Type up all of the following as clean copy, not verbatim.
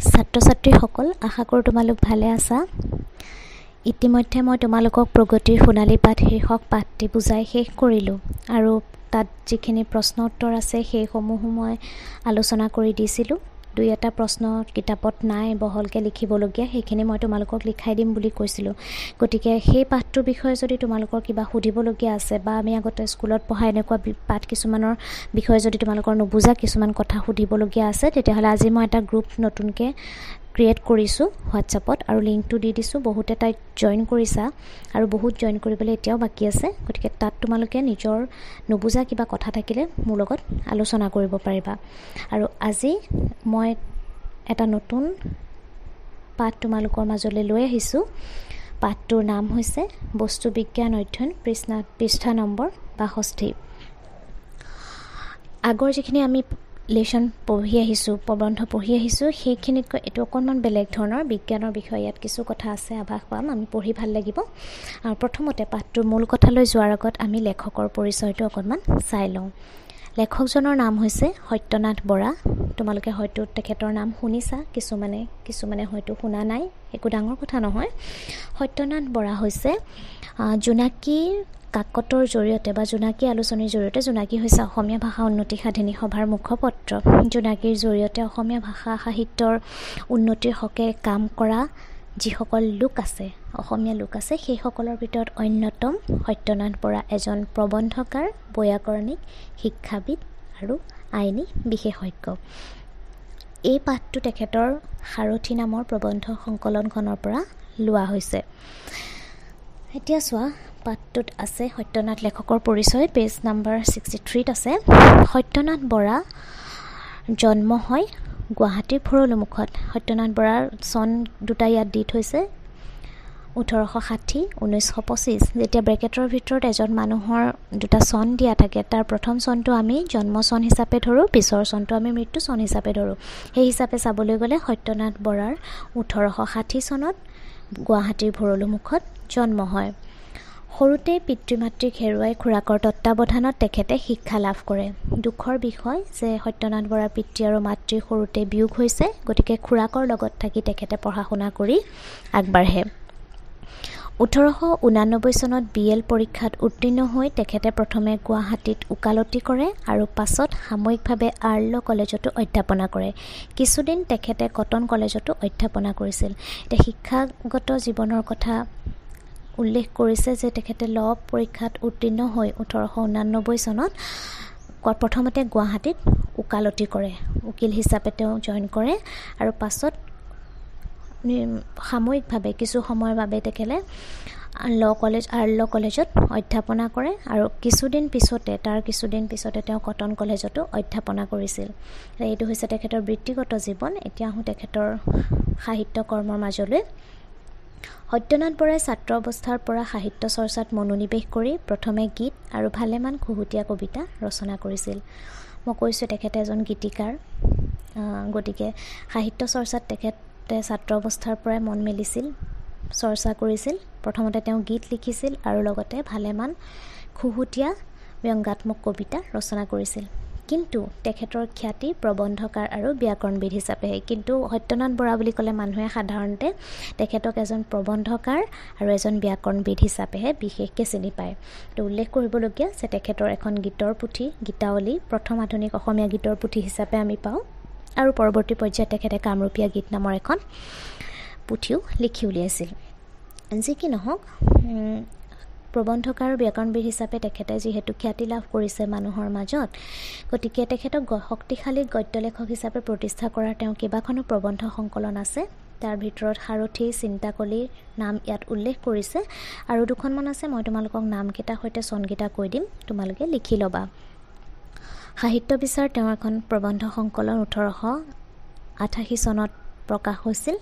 ছাত্ৰ-ছাত্ৰীসকল, আশা কৰোঁ তোমালোক ভালে আছা। ইতিমধ্যে মই তোমালোকক প্ৰগতিৰ সোণালী পাঠ শীৰ্ষক পাঠটি বুজাই শেষ কৰিলোঁ আৰু তাত যিখিনি প্ৰশ্ন উত্তৰ আছে সেইসমূহো মই আলোচনা কৰি দিছিলোঁ। দুই এটা প্ৰশ্ন কিতাপত নাই বহলকৈ লিখিবলগীয়া, সেইখিনি মই তোমালোকক লিখাই দিম বুলি কৈছিলোঁ। গতিকে সেই পাঠটোৰ বিষয়ে যদি তোমালোকৰ কিবা সুধিবলগীয়া আছে বা আমি আগতে স্কুলত পঢ়া এনেকুৱা পাঠ কিছুমানৰ বিষয়ে যদি তোমালোকৰ নুবুজা কিছুমান কথা সুধিবলগীয়া আছে, তেতিয়াহ'লে আজি মই এটা গ্ৰুপ নতুনকৈ ক্ৰিয়েট কৰিছোঁ হোৱাটছআপত আৰু লিংকটো দি দিছোঁ। বহুতে তাইক জইন কৰিছা আৰু বহুত জইন কৰিবলৈ এতিয়াও বাকী আছে। গতিকে তাত তোমালোকে নিজৰ নুবুজা কিবা কথা থাকিলে মোৰ লগত আলোচনা কৰিব পাৰিবা। আৰু আজি মই এটা নতুন পাঠ তোমালোকৰ মাজলৈ লৈ আহিছোঁ। পাঠটোৰ নাম হৈছে বস্তু বিজ্ঞান অধ্যয়ন, পৃষ্ঠা নম্বৰ 62। আগৰ যিখিনি আমি লেশ্যন পঢ়ি আহিছোঁ, প্ৰবন্ধ পঢ়ি আহিছোঁ, সেইখিনিতকৈ এইটো অকণমান বেলেগ ধৰণৰ বিজ্ঞানৰ বিষয়ে। ইয়াত কিছু কথা আছে, আভাস পাম, আমি পঢ়ি ভাল লাগিব। আৰু প্ৰথমতে পাঠটোৰ মূল কথালৈ যোৱাৰ আগত আমি লেখকৰ পৰিচয়টো অকণমান চাই লওঁ। লেখকজনৰ নাম হৈছে সত্যনাথ বৰা। তোমালোকে হয়তো তেখেতৰ নাম শুনিছা, কিছুমানে হয়তো শুনা নাই, একো ডাঙৰ কথা নহয়। সত্যনাথ বৰা হৈছে জোনাকীৰ কাকতৰ জৰিয়তে বা জোনাকী আলোচনীৰ জৰিয়তে, জোনাকী হৈছে অসমীয়া ভাষা উন্নতি সাধিনী সভাৰ মুখপত্ৰ। জোনাকীৰ জৰিয়তে অসমীয়া ভাষা সাহিত্যৰ উন্নতিৰ হকে কাম কৰা যিসকল লোক আছে, অসমীয়া লোক আছে, সেইসকলৰ ভিতৰত অন্যতম সত্যনাথ বৰা এজন প্ৰবন্ধকাৰ, বৈয়াকৰণিক, শিক্ষাবিদ আৰু আইনী বিশেষজ্ঞ। এই পাঠটো তেখেতৰ সাৰথি নামৰ প্ৰবন্ধ সংকলনখনৰ পৰা লোৱা হৈছে। এতিয়া চোৱা, পাঠটোত আছে সত্যনাথ লেখকৰ পৰিচয়, পেজ নম্বৰ 63 আছে। সত্যনাথ বৰা জন্ম হয় গুৱাহাটীৰ ভৰলুমুখত। সত্যনাথ বৰাৰ চন দুটা ইয়াত দি থৈছে, 1860, 1925। যেতিয়া ব্ৰেকেটৰ ভিতৰত এজন মানুহৰ দুটা চন দিয়া থাকে, তাৰ প্ৰথম চনটো আমি জন্ম চন হিচাপে ধৰোঁ, পিছৰ চনটো আমি মৃত্যু চন হিচাপে ধৰোঁ। সেই হিচাপে চাবলৈ গ'লে সত্যনাথ বৰাৰ 1860 চনত গুৱাহাটীৰ ভৰলুমুখত জন্ম হয়। সৰুতে পিতৃ মাতৃক হেৰুৱাই খুৰাকৰ তত্বাৱধানত তেখেতে শিক্ষা লাভ কৰে। দুখৰ বিষয় যে সত্যনাথ বৰাৰ পিতৃ আৰু মাতৃৰ সৰুতে বিয়োগ হৈছে, গতিকে খুৰাকৰ লগত থাকি তেখেতে পঢ়া শুনা কৰি আগবাঢ়ে। 1889 চনত BL পৰীক্ষাত উত্তীৰ্ণ হৈ তেখেতে প্ৰথমে গুৱাহাটীত ওকালতি কৰে আৰু পাছত সাময়িকভাৱে আৰ্ল কলেজতো অধ্যাপনা কৰে। কিছুদিন তেখেতে কটন কলেজতো অধ্যাপনা কৰিছিল। এতিয়া শিক্ষাগত জীৱনৰ কথা উল্লেখ কৰিছে যে তেখেতে ল পৰীক্ষাত উত্তীৰ্ণ হৈ 1889 চনত প্ৰথমতে গুৱাহাটীত ওকালতি কৰে, উকিল হিচাপে তেওঁ জইন কৰে আৰু পাছত সাময়িকভাৱে কিছু সময়ৰ বাবে তেখেতে আৰ্ল কলেজত অধ্যাপনা কৰে আৰু তাৰ কিছুদিন পিছতে তেওঁ কটন কলেজতো অধ্যাপনা কৰিছিল। এইটো হৈছে তেখেতৰ বৃত্তিগত জীৱন। এতিয়া আহোঁ তেখেতৰ সাহিত্য কৰ্মৰ মাজলৈ। সত্যনাথ বৰাই ছাত্ৰ অৱস্থাৰ পৰা সাহিত্য চৰ্চাত মনোনিৱেশ কৰি প্ৰথমে গীত আৰু ভালেমান খুহুতীয়া কবিতা ৰচনা কৰিছিল। মই কৈছোঁ তেখেতে এজন গীতিকাৰ, গতিকে সাহিত্য চৰ্চাত তেখেতে ছাত্ৰ অৱস্থাৰ পৰাই মন মেলিছিল, চৰ্চা কৰিছিল। প্ৰথমতে তেওঁ গীত লিখিছিল আৰু লগতে ভালেমান খুহুতীয়া ব্যংগাত্মক কবিতা ৰচনা কৰিছিল। কিন্তু তেখেতৰ খ্যাতি প্ৰবন্ধকাৰ আৰু ব্যাকৰণবিদ হিচাপেহে। কিন্তু সত্যনাথ বৰা বুলি ক'লে মানুহে সাধাৰণতে তেখেতক এজন প্ৰবন্ধকাৰ আৰু এজন ব্যাকৰণবিদ হিচাপেহে বিশেষকৈ চিনি পায়। তো উল্লেখ কৰিবলগীয়া যে তেখেতৰ এখন গীতৰ পুথি, গীতাৱলী, প্ৰথম আধুনিক অসমীয়া গীতৰ পুথি হিচাপে আমি পাওঁ আৰু পৰৱৰ্তী পৰ্যায়ত তেখেতে কামৰূপীয়া গীত নামৰ এখন পুথিও লিখি উলিয়াইছিল। যি কি নহওক, প্ৰবন্ধকাৰ আৰু ব্যাকৰণবিদ হিচাপে তেখেতে যিহেতু খ্যাতি লাভ কৰিছে মানুহৰ মাজত, গতিকে তেখেতক শক্তিশালী গদ্য লেখক হিচাপে প্ৰতিষ্ঠা কৰাৰ তেওঁ কেইবাখনো প্ৰবন্ধ সংকলন আছে। তাৰ ভিতৰত সাৰথি, চিন্তাকলীৰ নাম ইয়াত উল্লেখ কৰিছে আৰু দুখনমান আছে। মই তোমালোকক নামকেইটাৰ সৈতে চনকেইটা কৈ দিম, তোমালোকে লিখি ল'বা। সাহিত্য বিচাৰ তেওঁৰ এখন প্ৰবন্ধ সংকলন 1888 চনত প্ৰকাশ হৈছিল।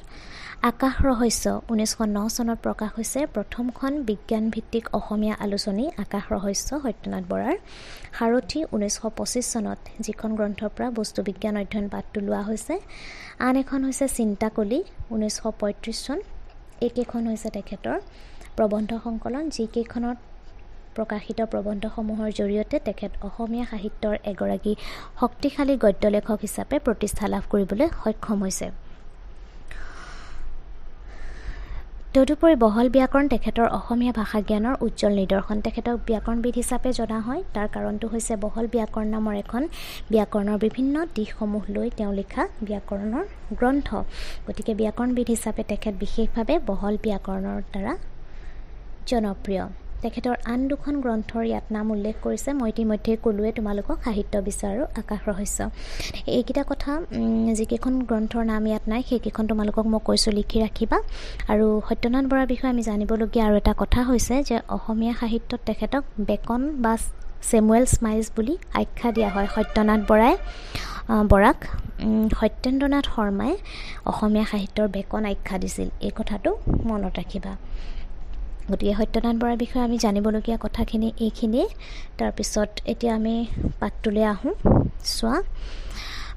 আকাশ ৰহস্য 1909 চনত প্ৰকাশ হৈছে প্ৰথমখন বিজ্ঞানভিত্তিক অসমীয়া আলোচনী আকাশ ৰহস্য সত্যনাথ বৰাৰ। সাৰথি 1925 চনত, যিখন গ্ৰন্থৰ পৰা বস্তু বিজ্ঞান অধ্যয়ন পাঠটো লোৱা হৈছে। আন এখন হৈছে চিন্তাকলী 1935 চন। এইকেইখন হৈছে তেখেতৰ প্ৰবন্ধ সংকলন, যিকেইখনত প্ৰকাশিত প্ৰবন্ধসমূহৰ জৰিয়তে তেখেত অসমীয়া সাহিত্যৰ এগৰাকী শক্তিশালী গদ্য লেখক হিচাপে প্ৰতিষ্ঠা লাভ কৰিবলৈ সক্ষম হৈছে। তদুপৰি বহল ব্যাকৰণ তেখেতৰ অসমীয়া ভাষা জ্ঞানৰ উজ্জ্বল নিদৰ্শন। তেখেতক ব্যাকৰণবিদ হিচাপে জনা হয়। তাৰ কাৰণটো হৈছে বহল ব্যাকৰণ নামৰ এখন ব্যাকৰণৰ বিভিন্ন দিশসমূহ লৈ তেওঁ লিখা ব্যাকৰণৰ গ্ৰন্থ। গতিকে ব্যাকৰণবিদ হিচাপে তেখেত বিশেষভাৱে বহল ব্যাকৰণৰ দ্বাৰা জনপ্ৰিয়। তেখেতৰ আন দুখন গ্ৰন্থৰ ইয়াত নাম উল্লেখ কৰিছে। মই ইতিমধ্যে ক'লোৱে তোমালোকক সাহিত্য বিচাৰ আৰু আকাশ ৰহস্য। এইকেইটা কথা যিকেইখন গ্ৰন্থৰ নাম ইয়াত নাই সেইকেইখন তোমালোকক মই কৈছোঁ লিখি ৰাখিবা। আৰু সত্যনাৰায়ণ বৰাৰ বিষয়ে আমি জানিবলগীয়া আৰু এটা কথা হৈছে যে অসমীয়া সাহিত্যত তেখেতক বেকন বা চেমুৱেল স্মাইলছ বুলি আখ্যা দিয়া হয়। সত্যনাথ বৰাক সত্যেন্দ্ৰনাথ শৰ্মাই অসমীয়া সাহিত্যৰ বেকন আখ্যা দিছিল। এই কথাটো মনত ৰাখিবা। গতিকে সত্যনাৰায়ণ বৰাৰ বিষয়ে আমি জানিবলগীয়া কথাখিনি এইখিনিয়ে। তাৰপিছত এতিয়া আমি পাঠটোলৈ আহোঁ। চোৱা,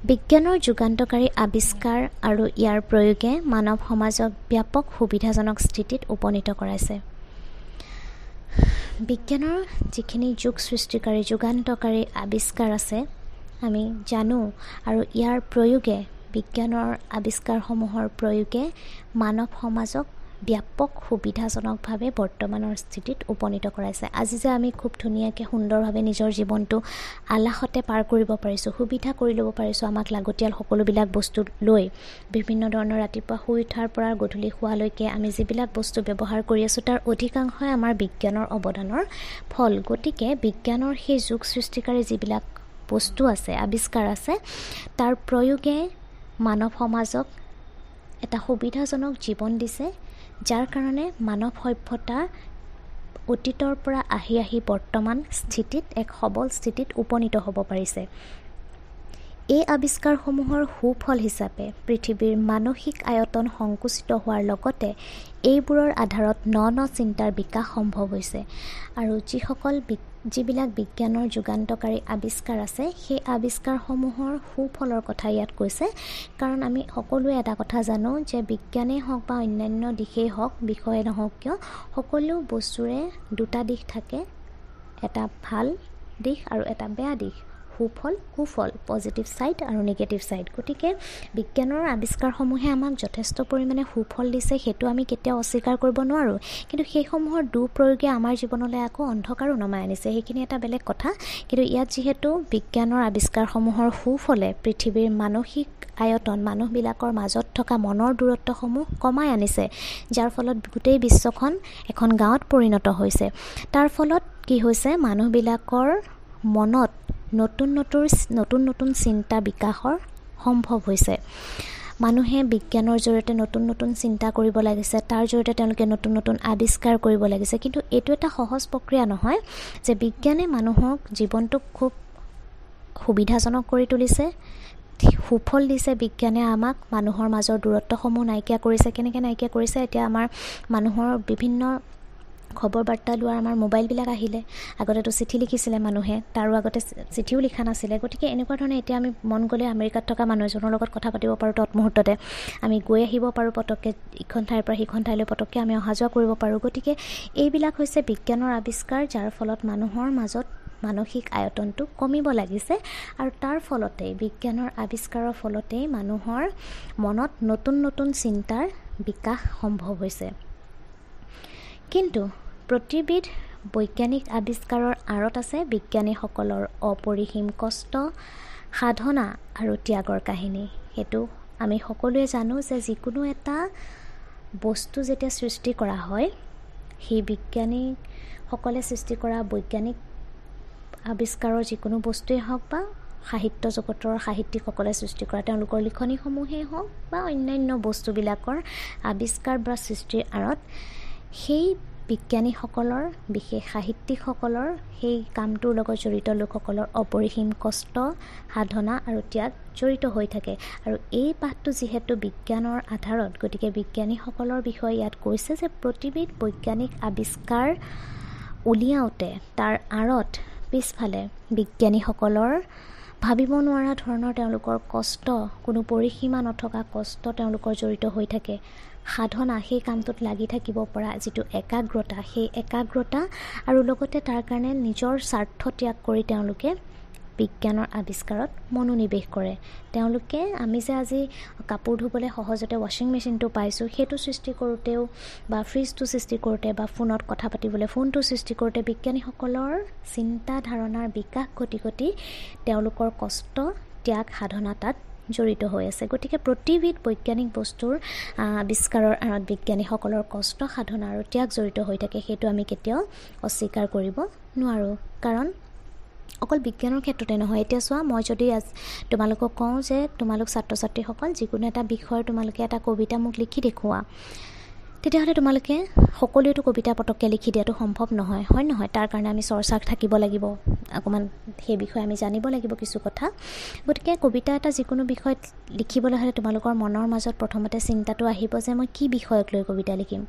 বিজ্ঞানৰ যুগান্তকাৰী আৱিষ্কাৰ আৰু ইয়াৰ প্ৰয়োগে মানৱ সমাজক ব্যাপক সুবিধাজনক স্থিতিত উপনীত কৰাইছে। বিজ্ঞানৰ যিখিনি যুগ সৃষ্টিকাৰী যুগান্তকাৰী আৱিষ্কাৰ আছে আমি জানো, আৰু ইয়াৰ প্ৰয়োগে বিজ্ঞানৰ আৱিষ্কাৰসমূহৰ প্ৰয়োগে মানৱ সমাজক ব্যাপক সুবিধাজনকভাৱে বৰ্তমানৰ স্থিতিত উপনীত কৰাইছে। আজি যে আমি খুব ধুনীয়াকৈ সুন্দৰভাৱে নিজৰ জীৱনটো আলাসতে পাৰ কৰিব পাৰিছোঁ, সুবিধা কৰি ল'ব পাৰিছোঁ, আমাক লাগতিয়াল সকলোবিলাক বস্তু লৈ বিভিন্ন ধৰণৰ ৰাতিপুৱা শুই উঠাৰ পৰা গধূলি শোৱালৈকে আমি যিবিলাক বস্তু ব্যৱহাৰ কৰি আছোঁ তাৰ অধিকাংশই আমাৰ বিজ্ঞানৰ অৱদানৰ ফল। গতিকে বিজ্ঞানৰ সেই যুগ সৃষ্টিকাৰী যিবিলাক বস্তু আছে, আৱিষ্কাৰ আছে, তাৰ প্ৰয়োগে মানৱ সমাজক এটা সুবিধাজনক জীৱন দিছে, যাৰ কাৰণে মানৱ সভ্যতা অতীতৰ পৰা আহি আহি বৰ্তমান স্থিতিত এক সবল স্থিতিত উপনীত হ'ব পাৰিছে। এই আৱিষ্কাৰসমূহৰ সুফল হিচাপে পৃথিৱীৰ মানসিক আয়তন সংকুচিত হোৱাৰ লগতে এইবোৰৰ আধাৰত ন ন চিন্তাৰ বিকাশ সম্ভৱ হৈছে। আৰু যিবিলাক বিজ্ঞানৰ যুগান্তকাৰী আৱিষ্কাৰ আছে সেই আৱিষ্কাৰসমূহৰ সুফলৰ কথা ইয়াত কৈছে। কাৰণ আমি সকলোৱে এটা কথা জানো যে বিজ্ঞানেই হওক বা অন্যান্য দিশেই হওক, বিষয়ে নহওক কিয়, সকলো বস্তুৰে দুটা দিশ থাকে, এটা ভাল দিশ আৰু এটা বেয়া দিশ, কুফল, পজিটিভ ছাইড আৰু নিগেটিভ ছাইড। গতিকে বিজ্ঞানৰ আৱিষ্কাৰসমূহে আমাক যথেষ্ট পৰিমাণে সুফল দিছে, সেইটো আমি কেতিয়াও অস্বীকাৰ কৰিব নোৱাৰোঁ। কিন্তু সেইসমূহৰ দুপ্ৰয়োগে আমাৰ জীৱনলৈ আকৌ অন্ধকাৰো নমাই আনিছে, সেইখিনি এটা বেলেগ কথা। কিন্তু ইয়াত যিহেতু বিজ্ঞানৰ আৱিষ্কাৰসমূহৰ সুফলে পৃথিৱীৰ মানসিক আয়তন, মানুহবিলাকৰ মাজত থকা মনৰ দূৰত্বসমূহ কমাই আনিছে, যাৰ ফলত গোটেই বিশ্বখন এখন গাঁৱত পৰিণত হৈছে। তাৰ ফলত কি হৈছে, মানুহবিলাকৰ মনত নতুন নতুন চিন্তা বিকাশৰ সম্ভৱ হৈছে। মানুহে বিজ্ঞানৰ জৰিয়তে নতুন নতুন চিন্তা কৰিব লাগিছে, তাৰ জৰিয়তে তেওঁলোকে নতুন নতুন আৱিষ্কাৰ কৰিব লাগিছে। কিন্তু এইটো এটা সহজ প্ৰক্ৰিয়া নহয় যে বিজ্ঞানে মানুহক জীৱনটোক খুব সুবিধাজনক কৰি তুলিছে, সুফল দিছে। বিজ্ঞানে আমাক মানুহৰ মাজৰ দূৰত্বসমূহ নাইকিয়া কৰিছে। কেনেকৈ নাইকিয়া কৰিছে, এতিয়া আমাৰ মানুহৰ বিভিন্ন খবৰ বাৰ্তা লোৱাৰ আমাৰ মোবাইলবিলাক আহিলে। আগতেতো চিঠি লিখিছিলে মানুহে, তাৰো আগতে চিঠিও লিখা নাছিলে। গতিকে এনেকুৱা ধৰণে এতিয়া আমি মন গ'লে আমেৰিকাত থকা মানুহ এজনৰ লগত কথা পাতিব পাৰোঁ তৎমুহূৰ্ততে, আমি গৈ আহিব পাৰোঁ পটককৈ, ইখন ঠাইৰ পৰা সিখন ঠাইলৈ পটককৈ আমি অহা যোৱা কৰিব পাৰোঁ। গতিকে এইবিলাক হৈছে বিজ্ঞানৰ আৱিষ্কাৰ, যাৰ ফলত মানুহৰ মাজত মানসিক আয়তনটো কমিব লাগিছে। আৰু তাৰ ফলতেই, বিজ্ঞানৰ আৱিষ্কাৰৰ ফলতেই মানুহৰ মনত নতুন নতুন চিন্তাৰ বিকাশ সম্ভৱ হৈছে। কিন্তু প্ৰতিবিধ বৈজ্ঞানিক আৱিষ্কাৰৰ আঁৰত আছে বিজ্ঞানীসকলৰ অপৰিসীম কষ্ট, সাধনা আৰু ত্যাগৰ কাহিনী। সেইটো আমি সকলোৱে জানো যে যিকোনো এটা বস্তু যেতিয়া সৃষ্টি কৰা হয়, সেই বিজ্ঞানীসকলে সৃষ্টি কৰা বৈজ্ঞানিক আৱিষ্কাৰৰ যিকোনো বস্তুৱেই হওক বা সাহিত্য জগতৰ সাহিত্যিকসকলে সৃষ্টি কৰা তেওঁলোকৰ লিখনিসমূহেই হওক বা অন্যান্য বস্তুবিলাকৰ আৱিষ্কাৰ বা সৃষ্টিৰ আঁৰত সেই বিজ্ঞানীসকলৰ, বিশেষ সাহিত্যিকসকলৰ, সেই কামটোৰ লগত জড়িত লোকসকলৰ অপৰিসীম কষ্ট, সাধনা আৰু ত্যাগ জড়িত হৈ থাকে। আৰু এই পাঠটো যিহেতু বিজ্ঞানৰ আধাৰত, গতিকে বিজ্ঞানীসকলৰ বিষয়ে ইয়াত কৈছে যে প্ৰতিবিধ বৈজ্ঞানিক আৱিষ্কাৰ উলিয়াওঁতে তাৰ আঁৰত পিছফালে বিজ্ঞানীসকলৰ ভাবিব নোৱাৰা ধৰণৰ তেওঁলোকৰ কষ্ট, কোনো পৰিসীমা নথকা কষ্ট তেওঁলোকৰ জড়িত হৈ থাকে। সাধনা, সেই কামটোত লাগি থাকিব পৰা যিটো একাগ্ৰতা, সেই একাগ্ৰতা আৰু লগতে তাৰ কাৰণে নিজৰ স্বাৰ্থ ত্যাগ কৰি তেওঁলোকে বিজ্ঞানৰ আৱিষ্কাৰত মনোনিৱেশ কৰে। তেওঁলোকে আমি যে আজি কাপোৰ ধুবলৈ সহজতে ৱাশ্বিং মেচিনটো পাইছোঁ, সেইটো সৃষ্টি কৰোঁতেও বা ফ্ৰিজটো সৃষ্টি কৰোঁতে বা ফোনত কথা পাতিবলৈ ফোনটো সৃষ্টি কৰোঁতে বিজ্ঞানীসকলৰ চিন্তা ধাৰণাৰ বিকাশ ঘটি ঘটি তেওঁলোকৰ কষ্ট, ত্যাগ, সাধনা তাত জড়িত হৈ আছে। গতিকে প্ৰতিবিধ বৈজ্ঞানিক বস্তুৰ আৱিষ্কাৰৰ আঁৰত বিজ্ঞানীসকলৰ কষ্ট, সাধনা আৰু ত্যাগ জড়িত হৈ থাকে। সেইটো আমি কেতিয়াও অস্বীকাৰ কৰিব নোৱাৰোঁ। কাৰণ অকল বিজ্ঞানৰ ক্ষেত্ৰতে নহয়, এতিয়া চোৱা, মই যদি তোমালোকক কওঁ যে তোমালোক ছাত্ৰ ছাত্ৰীসকল যিকোনো এটা বিষয়ৰ তোমালোকে এটা কবিতা মোক লিখি দেখুওৱা, তেতিয়াহ'লে তোমালোকে সকলোৱেতো কবিতা পটককৈ লিখি দিয়াটো সম্ভৱ নহয়, হয় নহয়? তাৰ কাৰণে আমি চৰ্চা থাকিব লাগিব, অকণমান সেই বিষয়ে আমি জানিব লাগিব কিছু কথা। গতিকে কবিতা এটা যিকোনো বিষয়ত লিখিবলৈ হ'লে তোমালোকৰ মনৰ মাজত প্ৰথমতে চিন্তাটো আহিব যে মই কি বিষয়ক লৈ কবিতা লিখিম।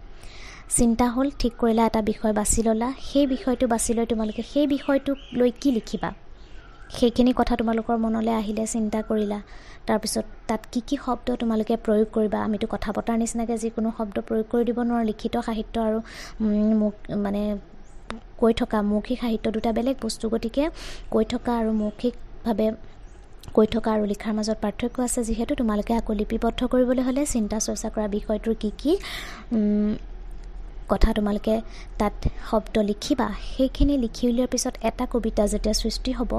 চিন্তা হ'ল, ঠিক কৰিলা, এটা বিষয় বাছি ল'লা, সেই বিষয়টো বাছি লৈ তোমালোকে সেই বিষয়টোক লৈ কি লিখিবা, সেইখিনি কথা তোমালোকৰ মনলৈ আহিলে, চিন্তা কৰিলা। তাৰপিছত তাত কি কি শব্দ তোমালোকে প্ৰয়োগ কৰিবা। আমিতো কথা পতাৰ নিচিনাকৈ যিকোনো শব্দ প্ৰয়োগ কৰি দিব নোৱাৰোঁ। লিখিত সাহিত্য আৰু মানে কৈ থকা মৌখিক সাহিত্য দুটা বেলেগ বস্তু। গতিকে কৈ থকা আৰু মৌখিকভাৱে কৈ থকা আৰু লিখাৰ মাজত পাৰ্থক্য আছে। যিহেতু তোমালোকে আকৌ লিপিবদ্ধ কৰিবলৈ হ'লে চিন্তা চৰ্চা কৰা বিষয়টোৰ কি কি কথা তোমালোকে তাত শব্দ লিখিবা, সেইখিনি লিখি উলিওৱাৰ পিছত এটা কবিতা যেতিয়া সৃষ্টি হ'ব,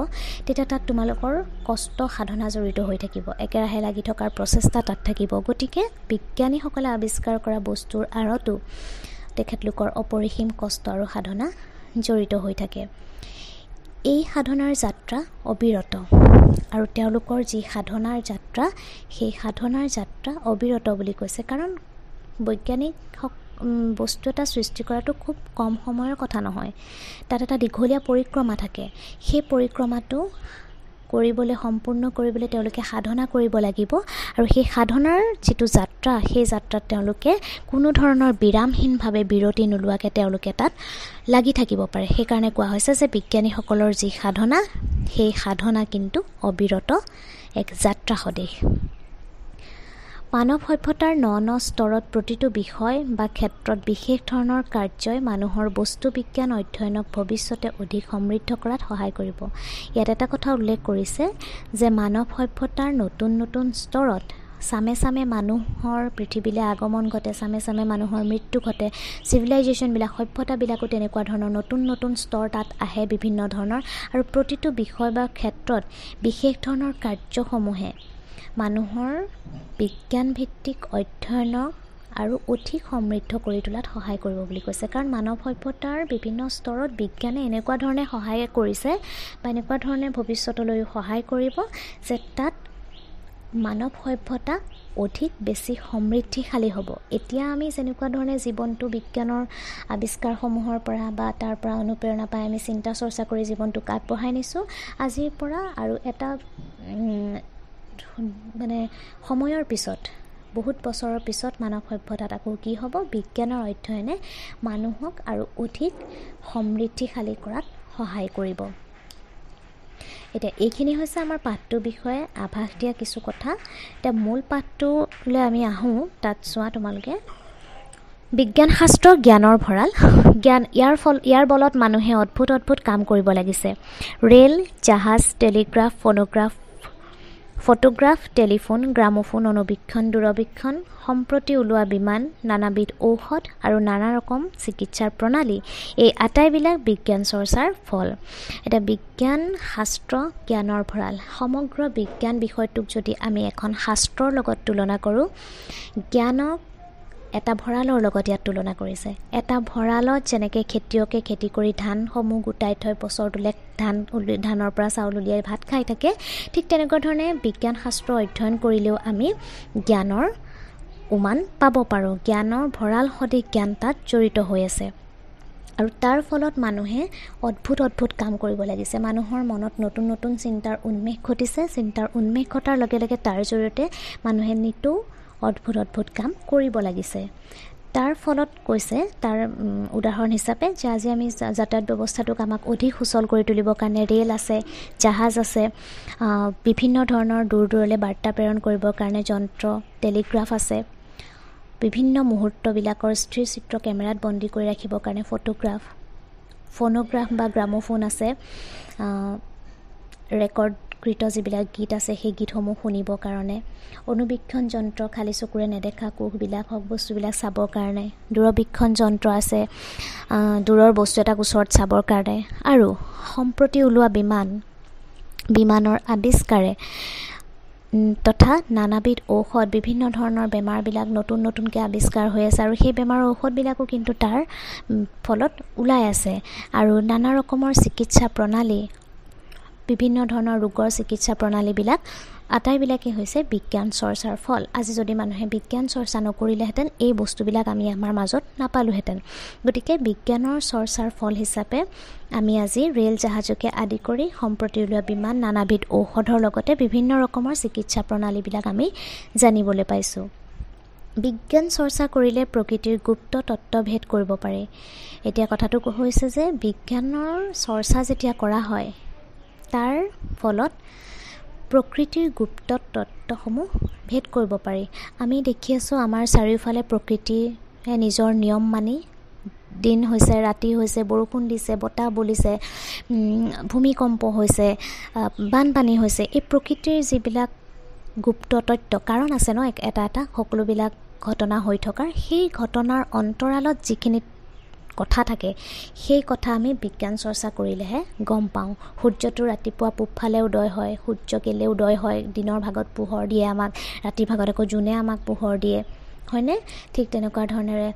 তেতিয়া তাত তোমালোকৰ কষ্ট, সাধনা জড়িত হৈ থাকিব, একেৰাহে লাগি থকাৰ প্ৰচেষ্টা তাত থাকিব। গতিকে বিজ্ঞানীসকলে আৱিষ্কাৰ কৰা বস্তুৰ আঁৰতো তেখেতলোকৰ অপৰিসীম কষ্ট আৰু সাধনা জড়িত হৈ থাকে। এই সাধনাৰ যাত্ৰা অবিৰত, আৰু তেওঁলোকৰ যি সাধনাৰ যাত্ৰা, সেই সাধনাৰ যাত্ৰা অবিৰত বুলি কৈছে। কাৰণ বৈজ্ঞানিক বস্তু এটা সৃষ্টি কৰাটো খুব কম সময়ৰ কথা নহয়, তাত এটা দীঘলীয়া পৰিক্ৰমা থাকে। সেই পৰিক্ৰমাটো কৰিবলৈ, সম্পূৰ্ণ কৰিবলৈ তেওঁলোকে সাধনা কৰিব লাগিব। আৰু সেই সাধনাৰ যিটো যাত্ৰা, সেই যাত্ৰাত তেওঁলোকে কোনো ধৰণৰ বিৰামহীনভাৱে বিৰতি নোলোৱাকৈ তেওঁলোকে তাত লাগি থাকিব পাৰে। সেইকাৰণে কোৱা হৈছে যে বিজ্ঞানীসকলৰ যি সাধনা, সেই সাধনা কিন্তু অবিৰত এক যাত্ৰা সদৃশ। মানৱ সভ্যতাৰ ন স্তৰত প্ৰতিটো বিষয় বা ক্ষেত্ৰত বিশেষ ধৰণৰ কাৰ্যই মানুহৰ বস্তু বিজ্ঞান অধ্যয়নক ভৱিষ্যতে অধিক সমৃদ্ধ কৰাত সহায় কৰিব। ইয়াত এটা কথা উল্লেখ কৰিছে যে মানৱ সভ্যতাৰ নতুন নতুন স্তৰত চামে চামে মানুহৰ পৃথিৱীলৈ আগমন ঘটে, চামে চামে মানুহৰ মৃত্যু ঘটে। চিভিলাইজেশ্যনবিলাক, সভ্যতাবিলাকো তেনেকুৱা ধৰণৰ নতুন নতুন স্তৰ তাত আহে বিভিন্ন ধৰণৰ। আৰু প্ৰতিটো বিষয় বা ক্ষেত্ৰত বিশেষ ধৰণৰ কাৰ্যসমূহে মানুহৰ বিজ্ঞানভিত্তিক অধ্যয়নক আৰু অধিক সমৃদ্ধ কৰি তোলাত সহায় কৰিব বুলি কৈছে। কাৰণ মানৱ সভ্যতাৰ বিভিন্ন স্তৰত বিজ্ঞানে এনেকুৱা ধৰণে সহায় কৰিছে বা এনেকুৱা ধৰণে ভৱিষ্যতলৈও সহায় কৰিব যে তাত মানৱ সভ্যতা অধিক বেছি সমৃদ্ধিশালী হ'ব। এতিয়া আমি যেনেকুৱা ধৰণে জীৱনটো বিজ্ঞানৰ আৱিষ্কাৰসমূহৰ পৰা বা তাৰ পৰা অনুপ্ৰেৰণা পাই আমি চিন্তা চৰ্চা কৰি জীৱনটোক আগবঢ়াই নিছোঁ, আজিৰ পৰা আৰু এটা মানে সময়ৰ পিছত, বহুত বছৰৰ পিছত মানৱ সভ্যতাত আকৌ কি হ'ব, বিজ্ঞানৰ অধ্যয়নে মানুহক আৰু অধিক সমৃদ্ধিশালী কৰাত সহায় কৰিব। এতিয়া এইখিনি হৈছে আমাৰ পাঠটোৰ বিষয়ে আভাস দিয়া কিছু কথা। এতিয়া মূল পাঠটোলৈ আমি আহোঁ। তাত চোৱা তোমালোকে, বিজ্ঞান শাস্ত্ৰ জ্ঞানৰ ভঁৰাল। ইয়াৰ বলত মানুহে অদ্ভুত অদ্ভুত কাম কৰিব লাগিছে। ৰেল, জাহাজ, টেলিগ্ৰাফ, ফটোগ্ৰাফ, টেলিফোন, গ্ৰামোফোন, অনুবীক্ষণ, দূৰবীক্ষণ, সম্প্ৰতি ওলোৱা বিমান, নানাবিধ ঔষধ আৰু নানা ৰকম চিকিৎসাৰ প্ৰণালী, এই আটাইবিলাক বিজ্ঞান চৰ্চাৰ ফল। এতিয়া বিজ্ঞান শাস্ত্ৰ জ্ঞানৰ ভঁৰাল, সমগ্ৰ বিজ্ঞান বিষয়টোক যদি আমি এখন শাস্ত্ৰৰ লগত তুলনা কৰোঁ, জ্ঞানক এটা ভঁৰালৰ লগত ইয়াত তুলনা কৰিছে। এটা ভঁৰালত যেনেকৈ খেতিয়কে খেতি কৰি ধানসমূহ গোটাই থৈ বছৰটোলৈ ধানৰ পৰা চাউল উলিয়াই ভাত খাই থাকে, ঠিক তেনেকুৱা ধৰণে বিজ্ঞান শাস্ত্ৰ অধ্যয়ন কৰিলেও আমি জ্ঞানৰ উমান পাব পাৰোঁ। জ্ঞানৰ ভঁৰাল সদৃশ জ্ঞান তাত জড়িত হৈ আছে। আৰু তাৰ ফলত মানুহে অদ্ভুত অদ্ভুত কাম কৰিব লাগিছে। মানুহৰ মনত নতুন নতুন চিন্তাৰ উন্মেষ ঘটিছে। চিন্তাৰ উন্মেষ ঘটাৰ লগে লগে তাৰ জৰিয়তে মানুহে নিতৌ অদ্ভুত অদ্ভুত কাম কৰিব লাগিছে। তাৰ ফলত কৈছে, তাৰ উদাহৰণ হিচাপে যে আজি আমি যাতায়াত ব্যৱস্থাটোক আমাক অধিক সুচল কৰি তুলিবৰ কাৰণে ৰেল আছে, জাহাজ আছে, বিভিন্ন ধৰণৰ দূৰ দূৰলৈ বাৰ্তা প্ৰেৰণ কৰিবৰ কাৰণে যন্ত্ৰ, টেলিগ্ৰাফ আছে, বিভিন্ন মুহূৰ্তবিলাকৰ স্থিৰ চিত্ৰ কেমেৰাত বন্দী কৰি ৰাখিবৰ কাৰণে ফটোগ্ৰাফ, ফোনোগ্ৰাফ বা গ্ৰামোফোন আছে, ৰেকৰ্ডকৃত যিবিলাক গীত আছে সেই গীতসমূহ শুনিবৰ কাৰণে, অনুবীক্ষণ যন্ত্ৰ খালী চকুৰে নেদেখা কোষবিলাক হওক বস্তুবিলাক চাবৰ কাৰণে, দূৰবীক্ষণ যন্ত্ৰ আছে দূৰৰ বস্তু এটাক ওচৰত চাবৰ কাৰণে, আৰু সম্প্ৰতি ওলোৱা বিমানৰ আৱিষ্কাৰে তথা নানাবিধ ঔষধ, বিভিন্ন ধৰণৰ বেমাৰবিলাক নতুনকৈ আৱিষ্কাৰ হৈ আছে, আৰু সেই বেমাৰৰ ঔষধবিলাকো কিন্তু তাৰ ফলত ওলাই আছে, আৰু নানা ৰকমৰ চিকিৎসা প্ৰণালী, বিভিন্ন ধৰণৰ ৰোগৰ চিকিৎসা প্ৰণালীবিলাক আটাইবিলাকেই হৈছে বিজ্ঞান চৰ্চাৰ ফল। আজি যদি মানুহে বিজ্ঞান চৰ্চা নকৰিলেহেঁতেন এই বস্তুবিলাক আমি আমাৰ মাজত নাপালোহেঁতেন। গতিকে বিজ্ঞানৰ চৰ্চাৰ ফল হিচাপে আমি আজি ৰেল জাহাজকে আদি কৰি সম্প্ৰতি উলিওৱা বিমান, নানাবিধ ঔষধৰ লগতে বিভিন্ন ৰকমৰ চিকিৎসা প্ৰণালীবিলাক আমি জানিবলৈ পাইছোঁ। বিজ্ঞান চৰ্চা কৰিলে প্ৰকৃতিৰ গুপ্ত তত্ত্ব ভেদ কৰিব পাৰি। এতিয়া কথাটো হৈছে যে বিজ্ঞানৰ চৰ্চা যেতিয়া কৰা হয় তাৰ ফলত প্ৰকৃতিৰ গুপ্ত তত্ত্বসমূহ ভেদ কৰিব পাৰি। আমি দেখি আছোঁ আমাৰ চাৰিওফালে প্ৰকৃতিয়ে নিজৰ নিয়ম মানি, দিন হৈছে, ৰাতি হৈছে, বৰষুণ দিছে, বতাহ বলিছে, ভূমিকম্প হৈছে, বানপানী হৈছে, এই প্ৰকৃতিৰ যিবিলাক গুপ্ত তত্ত্ব, কাৰণ আছে ন এটা সকলোবিলাক ঘটনা হৈ থকাৰ, সেই ঘটনাৰ অন্তৰালত যিখিনি কথা থাকে সেই কথা আমি বিজ্ঞান চৰ্চা কৰিলেহে গম পাওঁ। সূৰ্যটো ৰাতিপুৱা পূবফালে উদয় হয়, সূৰ্য কেলে উদয় হয়, দিনৰ ভাগত পোহৰ দিয়ে আমাক, ৰাতিৰ ভাগত আকৌ জোনে আমাক পোহৰ দিয়ে, হয়নে? ঠিক তেনেকুৱা ধৰণেৰে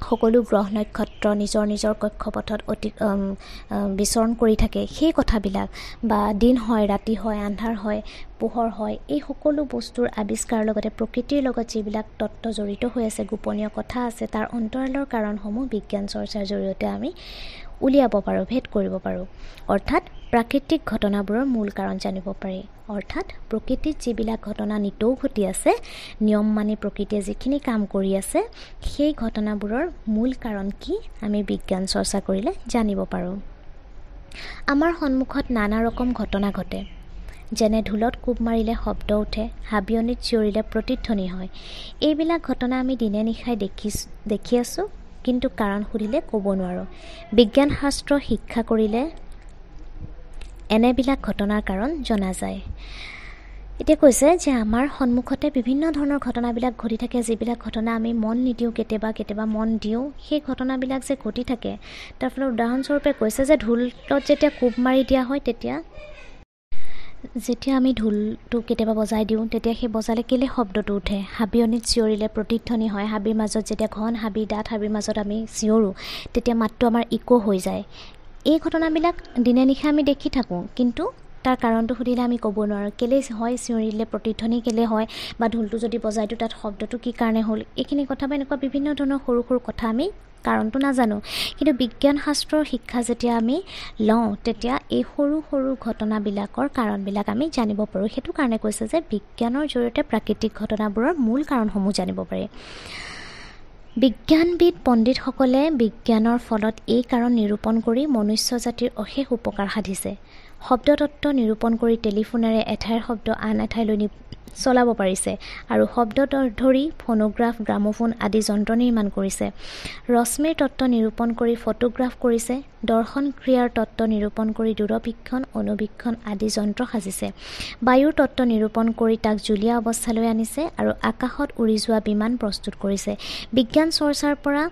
সকলো গ্ৰহ নক্ষত্ৰ নিজৰ নিজৰ কক্ষপথত বিচৰণ কৰি থাকে। সেই কথাবিলাক, বা দিন হয়, ৰাতি হয়, আন্ধাৰ হয়, পোহৰ হয়, এই সকলো বস্তুৰ আৱিষ্কাৰৰ লগতে প্ৰকৃতিৰ লগত যিবিলাক তত্ত্ব জড়িত হৈ আছে, গোপনীয় কথা আছে, তাৰ অন্তৰালৰ কাৰণসমূহ বিজ্ঞান চৰ্চাৰ জৰিয়তে আমি উলিয়াব পাৰোঁ, ভেদ কৰিব পাৰোঁ। অৰ্থাৎ প্ৰাকৃতিক ঘটনাবোৰৰ মূল কাৰণ জানিব পাৰি। অৰ্থাৎ প্ৰকৃতিত যিবিলাক ঘটনা নিতৌ ঘটি আছে, নিয়ম মানি প্ৰকৃতিয়ে যিখিনি কাম কৰি আছে, সেই ঘটনাবোৰৰ মূল কাৰণ কি আমি বিজ্ঞান চৰ্চা কৰিলে জানিব পাৰোঁ। আমাৰ সন্মুখত নানা ৰকম ঘটনা ঘটে, যেনে ঢোলত কোব মাৰিলে শব্দ উঠে, হাবিয়নিত চিঞৰিলে প্ৰতিধ্বনি হয়। এইবিলাক ঘটনা আমি দিনে নিশাই দেখি আছোঁ, কিন্তু কাৰণ সুধিলে ক'ব নোৱাৰোঁ। বিজ্ঞান শাস্ত্ৰ শিক্ষা কৰিলে এনেবিলাক ঘটনাৰ কাৰণ জনা যায়। এতিয়া কৈছে যে আমাৰ সন্মুখতে বিভিন্ন ধৰণৰ ঘটনাবিলাক ঘটি থাকে, যিবিলাক ঘটনা আমি মন নিদিওঁ, কেতিয়াবা মন দিওঁ, সেই ঘটনাবিলাক যে ঘটি থাকে, তাৰ ফলত উদাহৰণস্বৰূপে কৈছে যে ঢোলত যেতিয়া কোব মাৰি দিয়া হয়, যেতিয়া আমি ঢোলটো কেতিয়াবা বজাই দিওঁ, তেতিয়া সেই বজালে কেলে শব্দটো উঠে, হাবিয়নিত চিঞৰিলে প্ৰতিধ্বনি হয়, হাবিৰ মাজত যেতিয়া ঘন হাবি, ডাঠ হাবিৰ মাজত আমি চিঞৰোঁ, তেতিয়া মাতটো আমাৰ ইকো হৈ যায়। এই ঘটনাবিলাক দিনে নিশা আমি দেখি থাকোঁ, কিন্তু তাৰ কাৰণটো সুধিলে আমি ক'ব নোৱাৰোঁ, কেলে হয়, চিঞৰিলে প্ৰতিধ্বনি কেলে হয়, বা ঢোলটো যদি বজাই দিওঁ তাত শব্দটো কি কাৰণে হ'ল, এইখিনি কথা বা এনেকুৱা বিভিন্ন ধৰণৰ সৰু সৰু কথা আমি কাৰণটো নাজানো। কিন্তু বিজ্ঞান শাস্ত্ৰৰ শিক্ষা যেতিয়া আমি লওঁ, তেতিয়া এই সৰু সৰু ঘটনাবিলাকৰ কাৰণবিলাক আমি জানিব পাৰোঁ। সেইটো কাৰণে কৈছে যে বিজ্ঞানৰ জৰিয়তে প্ৰাকৃতিক ঘটনাবোৰৰ মূল কাৰণসমূহ জানিব পাৰি। বিজ্ঞানবিদ পণ্ডিতসকলে বিজ্ঞানৰ ফলত এই কাৰণ নিৰূপণ কৰি মনুষ্য জাতিৰ অশেষ উপকাৰ সাধিছে। শব্দতত্ত্ব নিৰূপণ কৰি টেলিফোনেৰে এঠাইৰ শব্দ আন এঠাইলৈ চলাব পাৰিছে, আৰু শব্দ ধৰি ফোনোগ্ৰাফ, গ্ৰামোফোন আদি যন্ত্ৰ নিৰ্মাণ কৰিছে। ৰশ্মিৰ তত্ত্ব নিৰূপণ কৰি ফটোগ্ৰাফ কৰিছে। দৰ্শন ক্ৰিয়াৰ তত্ত্ব নিৰূপণ কৰি দূৰবীক্ষণ, অনুবীক্ষণ আদি যন্ত্ৰ সাজিছে। বায়ুৰ তত্ত্ব নিৰূপণ কৰি তাক জুলীয়া অৱস্থালৈ আনিছে, আৰু আকাশত উৰি যোৱা বিমান প্ৰস্তুত কৰিছে। বিজ্ঞান চৰ্চাৰ পৰা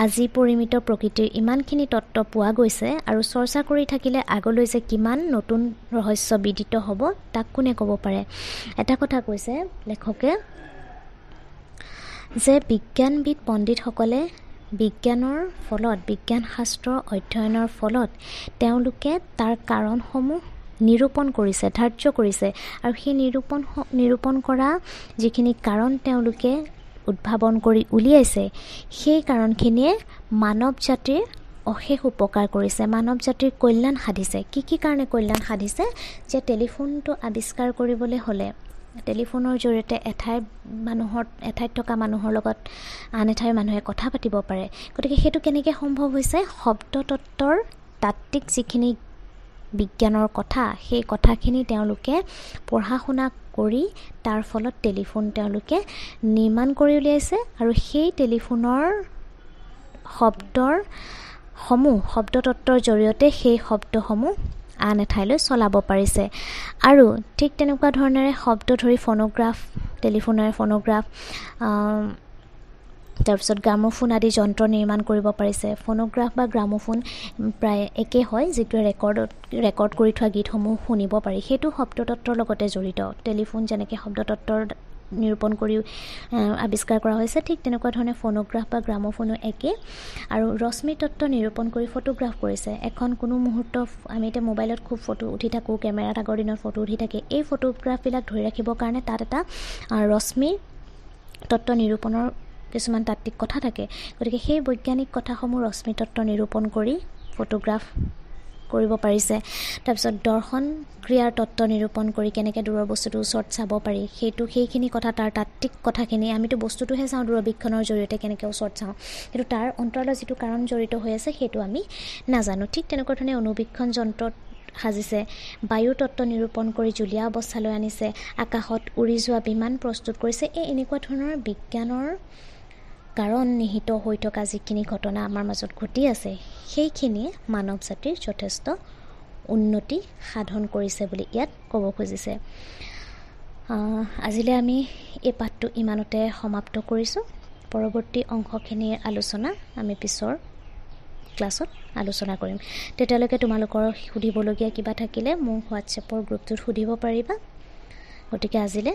আজি পৰিমিত প্ৰকৃতিৰ ইমানখিনি তত্ত্ব পোৱা গৈছে, আৰু চৰ্চা কৰি থাকিলে আগলৈ যে কিমান নতুন ৰহস্য বিদিত হ'ব তাক কোনে ক'ব পাৰে। এটা কথা কৈছে লেখকে যে বিজ্ঞানবিদ পণ্ডিতসকলে বিজ্ঞানৰ ফলত, বিজ্ঞান শাস্ত্ৰ অধ্যয়নৰ ফলত তেওঁলোকে তাৰ কাৰণসমূহ নিৰূপণ কৰিছে, ধাৰ্য কৰিছে, আৰু সেই নিৰূপণ কৰা যিখিনি কাৰণ তেওঁলোকে উদ্ভাৱন কৰি উলিয়াইছে, সেই কাৰণখিনিয়ে মানৱ জাতিৰ অশেষ উপকাৰ কৰিছে, মানৱ জাতিৰ কল্যাণ সাধিছে। কি কাৰণে কল্যাণ সাধিছে? যে টেলিফোনটো আৱিষ্কাৰ কৰিবলৈ হ'লে টেলিফোনৰ জৰিয়তে এঠাইত থকা মানুহৰ লগত আন এঠাইৰ মানুহে কথা পাতিব পাৰে। গতিকে সেইটো কেনেকৈ সম্ভৱ হৈছে? শব্দতত্ত্বৰ তাত্ত্বিক যিখিনি বিজ্ঞানৰ কথা, সেই কথাখিনি তেওঁলোকে পঢ়া শুনা কৰি তাৰ ফলত টেলিফোন তেওঁলোকে নিৰ্মাণ কৰি উলিয়াইছে, আৰু সেই টেলিফোনৰ শব্দতত্ত্বৰ জৰিয়তে সেই শব্দসমূহ আন এঠাইলৈ চলাব পাৰিছে। আৰু ঠিক তেনেকুৱা ধৰণেৰে শব্দ ধৰি ফোনোগ্ৰাফ, টেলিফোনেৰে ফোনোগ্ৰাফ, তাৰপিছত গ্ৰামোফোন আদি যন্ত্ৰ নিৰ্মাণ কৰিব পাৰিছে। ফোনোগ্ৰাফ বা গ্ৰামোফোন প্ৰায় একেই হয়, যিটোৱে ৰেকৰ্ড কৰি থোৱা গীতসমূহ শুনিব পাৰি। সেইটো শব্দতত্বৰ লগতে জড়িত। টেলিফোন যেনেকৈ শব্দতত্বৰ নিৰূপণ কৰি আৱিষ্কাৰ কৰা হৈছে, ঠিক তেনেকুৱা ধৰণে ফোনোগ্ৰাফ বা গ্ৰামোফোনো একে। আৰু ৰশ্মি তত্ত্ব নিৰূপণ কৰি ফটোগ্ৰাফ কৰিছে। এখন কোনো মুহূৰ্ত আমি এতিয়া মোবাইলত খুব ফটো উঠি থাকোঁ, কেমেৰাত আগৰ দিনত ফটো উঠি থাকে, এই ফটোগ্ৰাফবিলাক ধৰি ৰাখিবৰ কাৰণে তাত এটা ৰশ্মি তত্ত্ব নিৰূপণৰ কিছুমান তাত্ত্বিক কথা থাকে। গতিকে সেই বৈজ্ঞানিক কথাসমূহ ৰশ্মি তত্ত্ব নিৰূপণ কৰি ফটোগ্ৰাফ কৰিব পাৰিছে। তাৰপিছত দৰ্শন ক্ৰিয়াৰ তত্ত্ব নিৰূপণ কৰি কেনেকৈ দূৰৰ বস্তুটো ওচৰত চাব পাৰি, সেইখিনি কথা, তাৰ তাত্ত্বিক কথাখিনি। আমিতো বস্তুটোহে চাওঁ দূৰবীক্ষণৰ জৰিয়তে কেনেকৈ ওচৰত চাওঁ, কিন্তু তাৰ অন্তৰালত যিটো কাৰণ জড়িত হৈ আছে সেইটো আমি নাজানো। ঠিক তেনেকুৱা ধৰণে অনুবীক্ষণ যন্ত্ৰত সাজিছে। বায়ুৰ তত্ত্ব নিৰূপণ কৰি জুলীয়া অৱস্থালৈ আনিছে। আকাশত উৰি যোৱা বিমান প্ৰস্তুত কৰিছে। এনেকুৱা ধৰণৰ বিজ্ঞানৰ কাৰণ নিহিত হৈ থকা যিখিনি ঘটনা আমাৰ মাজত ঘটি আছে, সেইখিনিয়ে মানৱ জাতিৰ যথেষ্ট উন্নতি সাধন কৰিছে বুলি ইয়াত ক'ব খুজিছে। আজিলৈ আমি এই পাঠটো ইমানতে সমাপ্ত কৰিছোঁ। পৰৱৰ্তী অংশখিনিৰ আলোচনা আমি পিছৰ ক্লাছত আলোচনা কৰিম। তেতিয়ালৈকে তোমালোকৰ সুধিবলগীয়া কিবা থাকিলে মোক হোৱাটছএপৰ গ্ৰুপটোত সুধিব পাৰিবা। গতিকে আজিলৈ